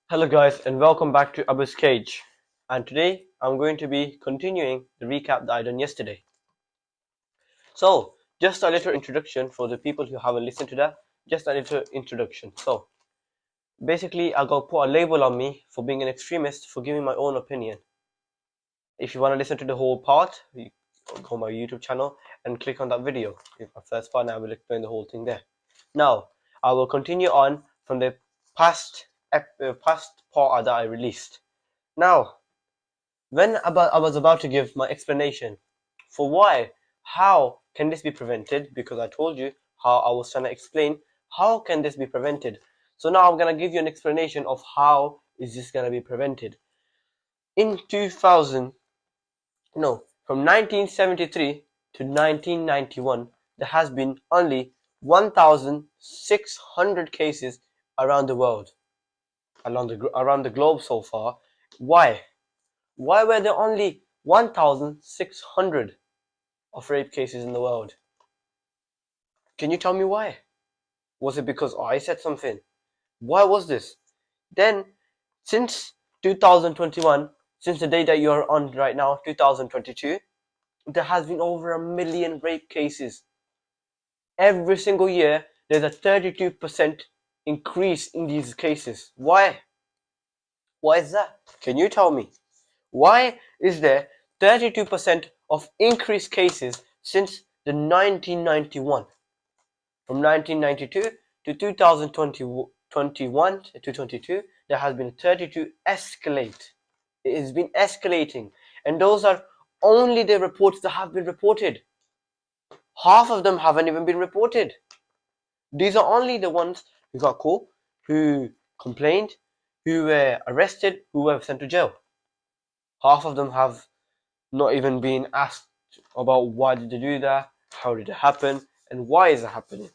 Hello guys and welcome back to Abu's Cage, and today I'm going to be continuing the recap that I done yesterday. So just a little introduction for the people who haven't listened to that, just a little introduction. So basically I got put a label on me for being an extremist, for giving my own opinion. If you want to listen to the whole part, you go on my YouTube channel and click on that video. If my first part, I will explain the whole thing there. Now I will continue on from the past part that I released. Now, when I was about to give my explanation for how can this be prevented, because I told you how I was trying to explain how can this be prevented. So now I'm going to give you an explanation of how is this going to be prevented. In 2000, no, from 1973 to 1991, there has been only 1,600 cases around the world, around the globe so far. Why? Why were there only 1,600 of rape cases in the world? Can you tell me why? Was it because I said something? Why was this? Then, since 2021, since the day that you're on right now, 2022, there has been over 1 million rape cases. Every single year, there's a 32% increase in these cases. Why? Why is that? Can you tell me? Why is there 32% of increased cases since the 1991? From 1992 to 2021 to 22, there has been 32 escalate. It has been escalating, and those are only the reports that have been reported. Half of them haven't even been reported. These are only the ones who got caught, who complained, who were arrested, who were sent to jail. Half of them have not even been asked about why did they do that, how did it happen, and why is it happening.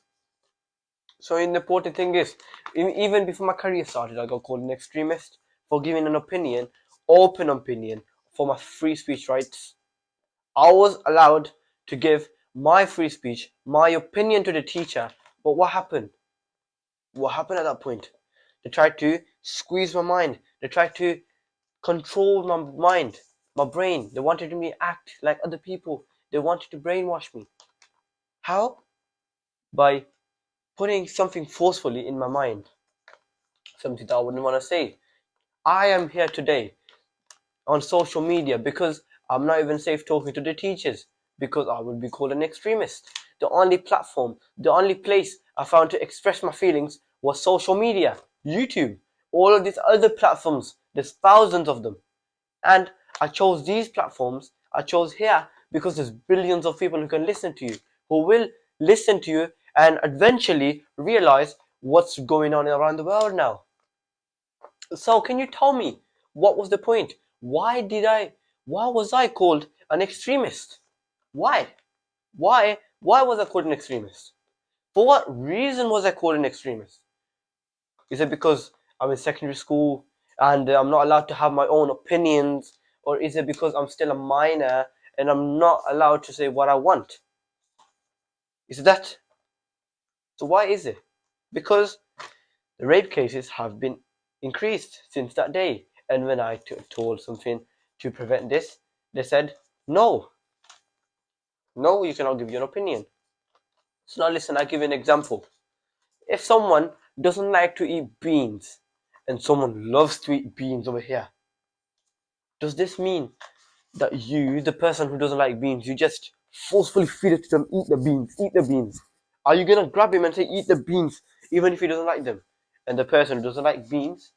So the important thing is, even before my career started, I got called an extremist for giving an opinion, open opinion, for my free speech rights. I was allowed to give my free speech, my opinion to the teacher, but what happened? What happened at that point? They tried to squeeze my mind. They tried to control my mind, my brain. They wanted me to act like other people. They wanted to brainwash me. How? By putting something forcefully in my mind, something that I wouldn't want to say. I am here today on social media because I'm not even safe talking to the teachers, because I would be called an extremist. The only platform, the only place I found to express my feelings was social media, YouTube, all of these other platforms. There's thousands of them. And I chose these platforms, I chose here because there's billions of people who can listen to you, who will listen to you and eventually realize what's going on around the world now. So can you tell me, what was the point? Why was I called an extremist? Why? Why was I called an extremist? For what reason was I called an extremist? Is it because I'm in secondary school and I'm not allowed to have my own opinions? Or is it because I'm still a minor and I'm not allowed to say what I want? Is it that? So why is it? Because the rape cases have been increased since that day. And when I told something to prevent this, they said, no, you cannot give your opinion. So now listen, I'll give you an example. If someone doesn't like to eat beans and someone loves to eat beans over here, does this mean that you, the person who doesn't like beans, you just forcefully feed it to them, eat the beans, eat the beans? Are you gonna grab him and say, eat the beans, even if he doesn't like them? And the person who doesn't like beans,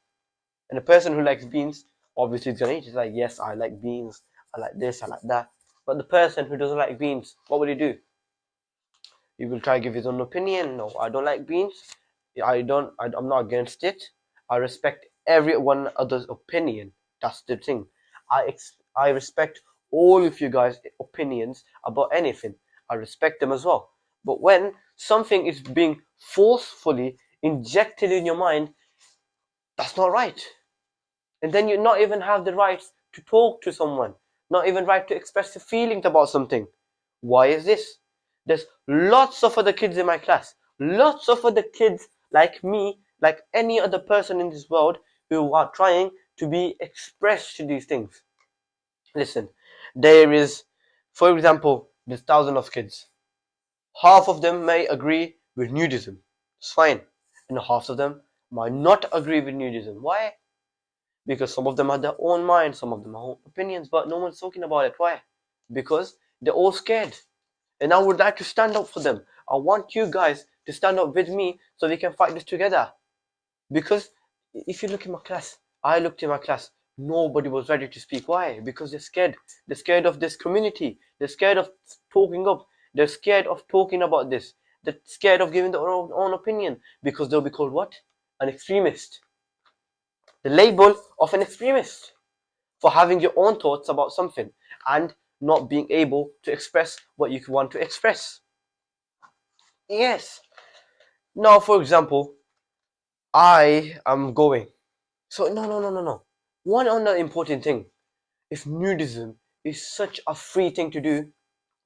and the person who likes beans, obviously is gonna eat. It's like, yes, I like beans, I like this, I like that. But the person who doesn't like beans, what will he do? He will try to give his own opinion. No, I don't like beans. I'm not against it. I respect everyone other's opinion. That's the thing. I respect all of you guys' opinions about anything. I respect them as well. But when something is being forcefully injected in your mind, that's not right. And then you not even have the right to talk to someone, not even right to express your feelings about something. Why is this? There's lots of other kids in my class, lots of other kids like me, like any other person in this world, who are trying to be expressed to these things. Listen, there is, for example, there's thousands of kids. Half of them may agree with nudism. It's fine. And half of them might not agree with nudism. Why? Because some of them have their own mind, some of them have own opinions, but no one's talking about it. Why? Because they're all scared. And I would like to stand up for them. I want you guys to stand up with me so we can fight this together. Because if you look in my class, I looked in my class, nobody was ready to speak. Why? Because they're scared. They're scared of this community. They're scared of talking up. They're scared of talking about this. They're scared of giving their own opinion because they'll be called what? An extremist. The label of an extremist for having your own thoughts about something and not being able to express what you want to express. Yes. Now, for example, I am going. So, no. One other important thing. If nudism is such a free thing to do,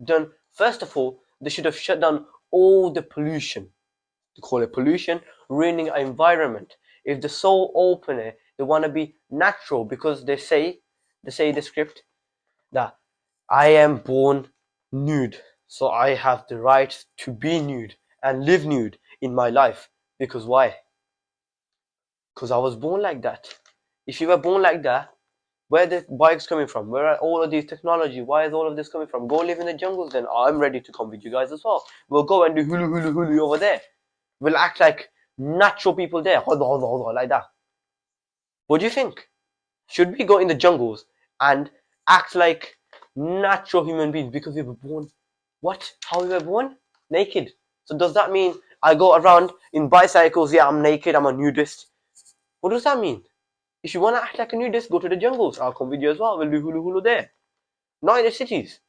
then first of all, they should have shut down all the pollution. They call it pollution, ruining our environment. If they're so open, they want to be natural because they say in the script that I am born nude, so I have the right to be nude and live nude in my life. Because why? Because I was born like that. If you were born like that, where are the bikes coming from? Where are all of these technology? Why is all of this coming from? Go live in the jungles then. I'm ready to come with you guys as well. We'll go and do hulu over there. We'll act like natural people there. Like that. What do you think? Should we go in the jungles and act like natural human beings because we were born? What? How we were born? Naked. So does that mean I go around in bicycles? Yeah, I'm naked. I'm a nudist. What does that mean? If you want to act like a nudist, go to the jungles. I'll come with you as well. We'll do hulu there. Not in the cities.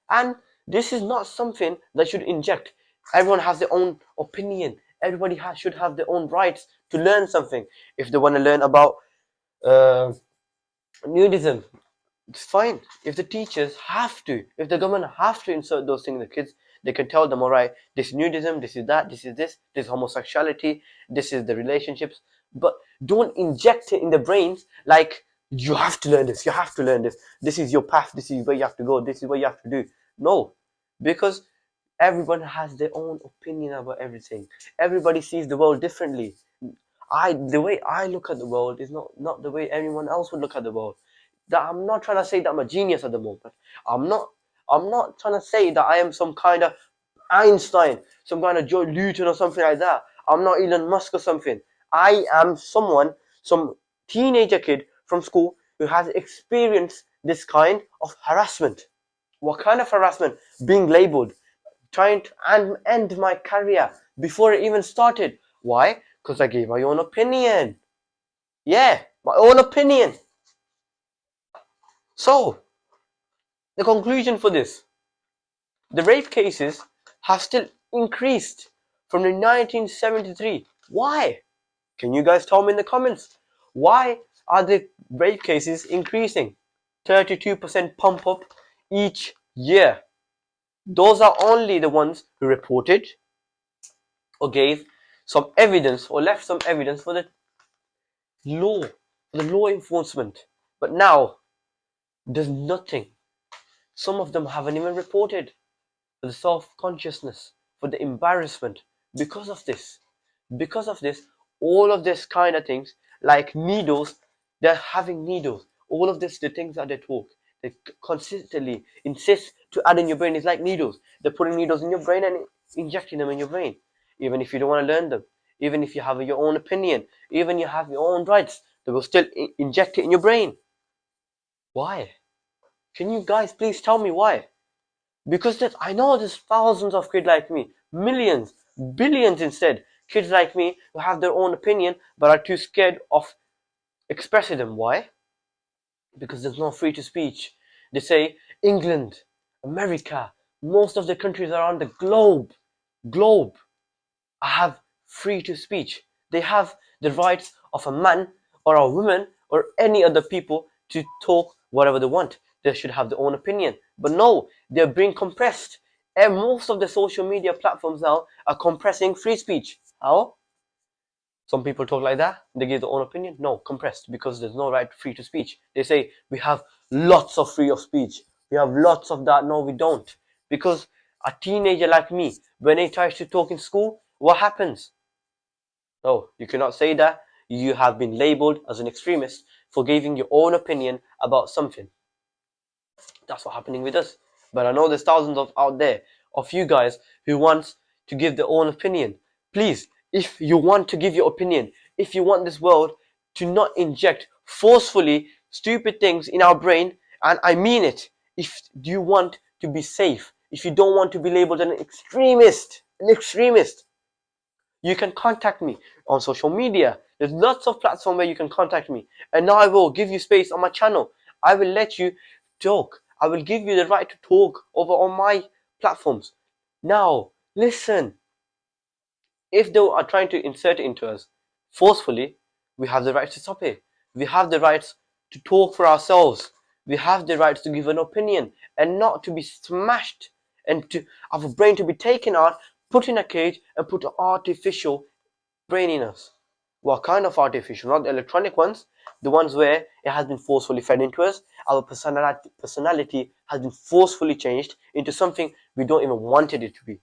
And this is not something that should inject. Everyone has their own opinion. Everybody should have their own rights to learn something. If they want to learn about nudism, it's fine. If the teachers have to, if the government have to insert those things in the kids, they can tell them, all right, this is nudism, this is that, this is homosexuality, this is the relationships. But don't inject it in the brains like you have to learn this, you have to learn this. This is your path, this is where you have to go, this is what you have to do. No, because everyone has their own opinion about everything. Everybody sees the world differently. The way I look at the world is not the way anyone else would look at the world. That I'm not trying to say that I'm a genius at the moment. I'm not trying to say that I am some kind of Einstein, some kind of Joe Luton or something like that. I'm not Elon Musk or something. I am some teenager kid from school who has experienced this kind of harassment. What kind of harassment? Being labeled, trying to end my career before it even started. Why? Because I gave my own opinion. Yeah, my own opinion. So, the conclusion for this, the rape cases have still increased from the 1973. Why? Can you guys tell me in the comments? Why are the rape cases increasing? 32% pump up each year. Those are only the ones who reported or gave some evidence or left some evidence for the law enforcement. But now, there's nothing. Some of them haven't even reported for the self-consciousness, for the embarrassment. Because of this, all of this kind of things, like needles, they're having needles. All of this, the things that they talk, they consistently insist to add in your brain. It's like needles. They're putting needles in your brain and injecting them in your brain. Even if you don't want to learn them, even if you have your own opinion, even you have your own rights, they will still inject it in your brain. Why? Can you guys please tell me why? Because I know there's thousands of kids like me, millions, billions instead, kids like me who have their own opinion but are too scared of expressing them. Why? Because there's no free to speech. They say England, America, most of the countries around the globe have free to speech. They have the rights of a man or a woman or any other people to talk whatever they want. They should have their own opinion. But no, they're being compressed. And most of the social media platforms now are compressing free speech. How? Some people talk like that. They give their own opinion. No, compressed, because there's no right free to speech. They say we have lots of free of speech. We have lots of that. No, we don't. Because a teenager like me, when he tries to talk in school, what happens? No, you cannot say that. You have been labeled as an extremist for giving your own opinion about something. That's what's happening with us. But I know there's thousands of out there of you guys who want to give their own opinion. Please, if you want to give your opinion, if you want this world to not inject forcefully stupid things in our brain, and I mean it, if you want to be safe, if you don't want to be labeled an extremist, you can contact me on social media. There's lots of platforms where you can contact me. And now I will give you space on my channel. I will let you talk. I will give you the right to talk over on my platforms. Now, listen. If they are trying to insert it into us forcefully, we have the right to stop it. We have the right to talk for ourselves. We have the right to give an opinion and not to be smashed and to have a brain to be taken out, put in a cage and put an artificial brain in us. What kind of artificial? Not the electronic ones, the ones where it has been forcefully fed into us. Our personality has been forcefully changed into something we don't even wanted it to be.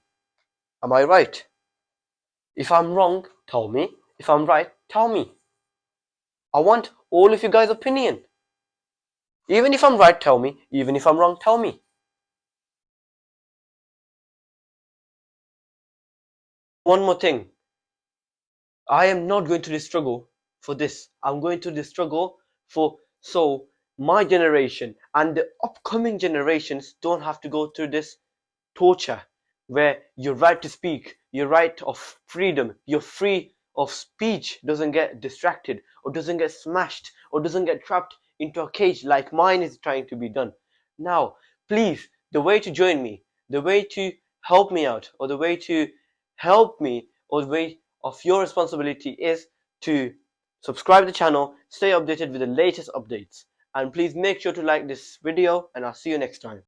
Am I right? If I'm wrong, tell me. If I'm right, tell me. I want all of you guys' opinion. Even if I'm right, tell me. Even if I'm wrong, tell me. One more thing. I am not going to the struggle for this. I'm going to the struggle for so my generation and the upcoming generations don't have to go through this torture where your right to speak, your right of freedom, your free of speech doesn't get distracted or doesn't get smashed or doesn't get trapped into a cage like mine is trying to be done. Now, please, the way to join me, the way to help me out, or the way to help me, or the way of your responsibility is to subscribe to the channel, stay updated with the latest updates, and please make sure to like this video, and I'll see you next time.